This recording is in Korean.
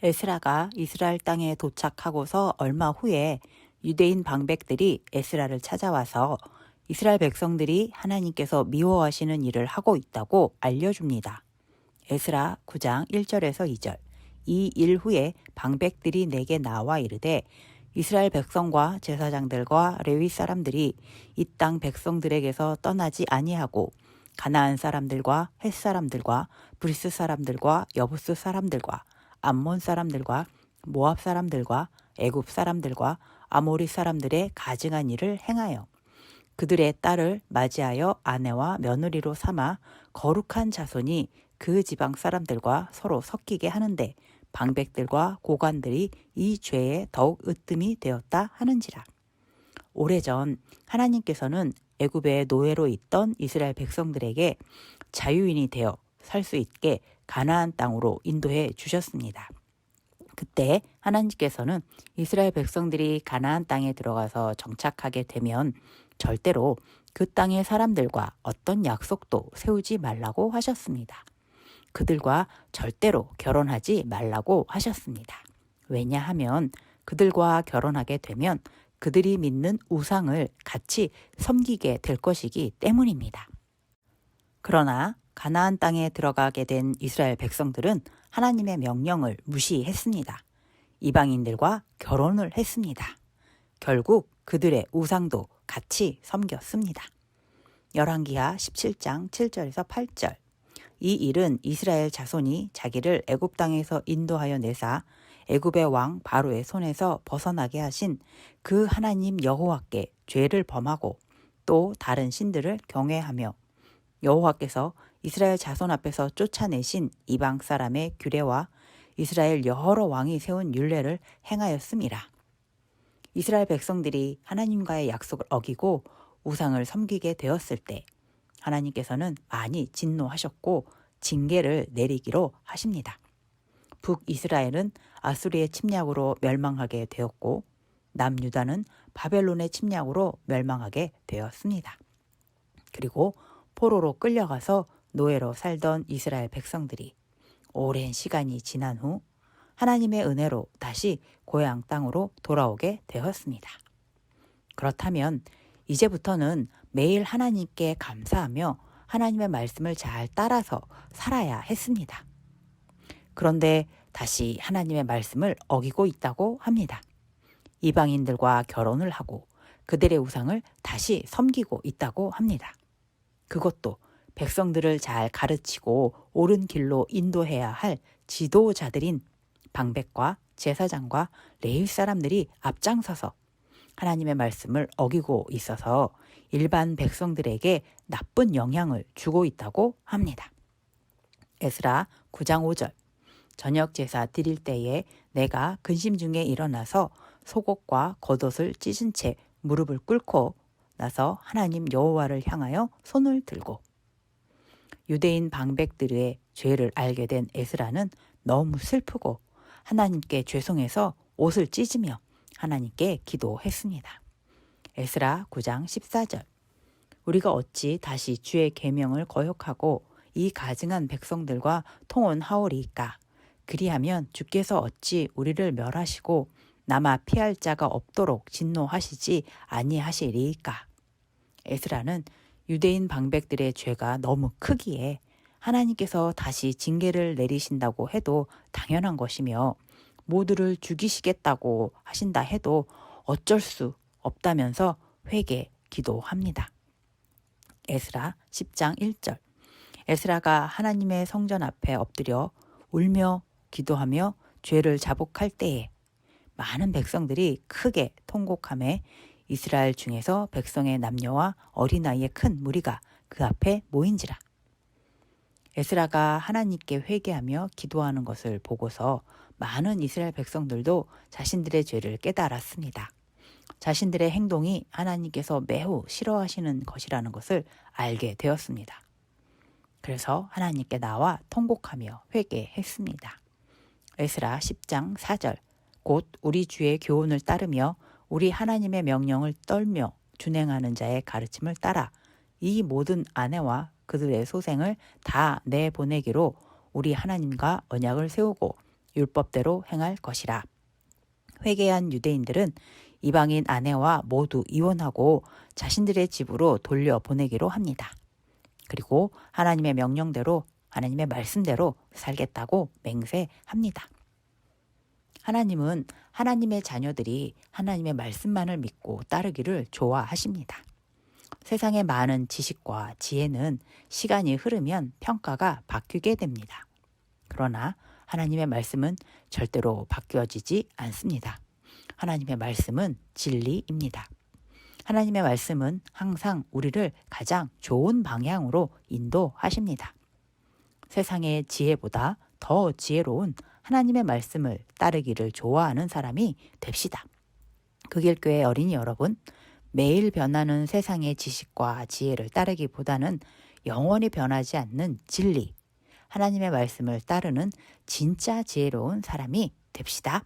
에스라가 이스라엘 땅에 도착하고서 얼마 후에 유대인 방백들이 에스라를 찾아와서 이스라엘 백성들이 하나님께서 미워하시는 일을 하고 있다고 알려줍니다. 에스라 9장 1절에서 2절. 이 일 후에 방백들이 내게 나와 이르되 이스라엘 백성과 제사장들과 레위 사람들이 이 땅 백성들에게서 떠나지 아니하고 가나안 사람들과 헷 사람들과 브리스 사람들과 여부스 사람들과 암몬 사람들과 모압 사람들과 애굽 사람들과 아모리 사람들의 가증한 일을 행하여 그들의 딸을 맞이하여 아내와 며느리로 삼아 거룩한 자손이 그 지방 사람들과 서로 섞이게 하는데 방백들과 고관들이 이 죄에 더욱 으뜸이 되었다 하는지라. 오래전 하나님께서는 애굽의 노예로 있던 이스라엘 백성들에게 자유인이 되어 살 수 있게 가나안 땅으로 인도해 주셨습니다. 그때 하나님께서는 이스라엘 백성들이 가나안 땅에 들어가서 정착하게 되면 절대로 그 땅의 사람들과 어떤 약속도 세우지 말라고 하셨습니다. 그들과 절대로 결혼하지 말라고 하셨습니다. 왜냐하면 그들과 결혼하게 되면 그들이 믿는 우상을 같이 섬기게 될 것이기 때문입니다. 그러나 가나안 땅에 들어가게 된 이스라엘 백성들은 하나님의 명령을 무시했습니다. 이방인들과 결혼을 했습니다. 결국 그들의 우상도 같이 섬겼습니다. 열왕기하 17장 7절에서 8절. 이 일은 이스라엘 자손이 자기를 애굽 땅에서 인도하여 내사 애굽의 왕 바로의 손에서 벗어나게 하신 그 하나님 여호와께 죄를 범하고 또 다른 신들을 경외하며 여호와께서 이스라엘 자손 앞에서 쫓아내신 이방 사람의 규례와 이스라엘 여러 왕이 세운 율례를 행하였음이라. 이스라엘 백성들이 하나님과의 약속을 어기고 우상을 섬기게 되었을 때 하나님께서는 많이 진노하셨고 징계를 내리기로 하십니다. 북이스라엘은 아수리의 침략으로 멸망하게 되었고 남유다는 바벨론의 침략으로 멸망하게 되었습니다. 그리고 포로로 끌려가서 노예로 살던 이스라엘 백성들이 오랜 시간이 지난 후 하나님의 은혜로 다시 고향 땅으로 돌아오게 되었습니다. 그렇다면 이제부터는 매일 하나님께 감사하며 하나님의 말씀을 잘 따라서 살아야 했습니다. 그런데 다시 하나님의 말씀을 어기고 있다고 합니다. 이방인들과 결혼을 하고 그들의 우상을 다시 섬기고 있다고 합니다. 그것도 백성들을 잘 가르치고 옳은 길로 인도해야 할 지도자들인 방백과 제사장과 레위 사람들이 앞장서서 하나님의 말씀을 어기고 있어서 일반 백성들에게 나쁜 영향을 주고 있다고 합니다. 에스라 9장 5절. 저녁 제사 드릴 때에 내가 근심 중에 일어나서 속옷과 겉옷을 찢은 채 무릎을 꿇고 나서 하나님 여호와를 향하여 손을 들고. 유대인 방백들의 죄를 알게 된 에스라는 너무 슬프고 하나님께 죄송해서 옷을 찢으며 하나님께 기도했습니다. 에스라 9장 14절. 우리가 어찌 다시 주의 계명을 거역하고 이 가증한 백성들과 통혼하오리이까. 그리하면 주께서 어찌 우리를 멸하시고 남아 피할 자가 없도록 진노하시지 아니하시리이까. 에스라는 유대인 방백들의 죄가 너무 크기에 하나님께서 다시 징계를 내리신다고 해도 당연한 것이며 모두를 죽이시겠다고 하신다 해도 어쩔 수 없다면서 회개 기도합니다. 에스라 10장 1절. 에스라가 하나님의 성전 앞에 엎드려 울며 기도하며 죄를 자복할 때에 많은 백성들이 크게 통곡하며 이스라엘 중에서 백성의 남녀와 어린아이의 큰 무리가 그 앞에 모인지라. 에스라가 하나님께 회개하며 기도하는 것을 보고서 많은 이스라엘 백성들도 자신들의 죄를 깨달았습니다. 자신들의 행동이 하나님께서 매우 싫어하시는 것이라는 것을 알게 되었습니다. 그래서 하나님께 나와 통곡하며 회개했습니다. 에스라 10장 4절. 곧 우리 주의 교훈을 따르며 우리 하나님의 명령을 떨며 준행하는 자의 가르침을 따라 이 모든 아내와 그들의 소생을 다 내보내기로 우리 하나님과 언약을 세우고 율법대로 행할 것이라. 회개한 유대인들은 이방인 아내와 모두 이혼하고 자신들의 집으로 돌려보내기로 합니다. 그리고 하나님의 명령대로 하나님의 말씀대로 살겠다고 맹세합니다. 하나님은 하나님의 자녀들이 하나님의 말씀만을 믿고 따르기를 좋아하십니다. 세상의 많은 지식과 지혜는 시간이 흐르면 평가가 바뀌게 됩니다. 그러나 하나님의 말씀은 절대로 바뀌어지지 않습니다. 하나님의 말씀은 진리입니다. 하나님의 말씀은 항상 우리를 가장 좋은 방향으로 인도하십니다. 세상의 지혜보다 더 지혜로운 하나님의 말씀을 따르기를 좋아하는 사람이 됩시다. 극일교회 어린이 여러분, 매일 변하는 세상의 지식과 지혜를 따르기보다는 영원히 변하지 않는 진리, 하나님의 말씀을 따르는 진짜 지혜로운 사람이 됩시다.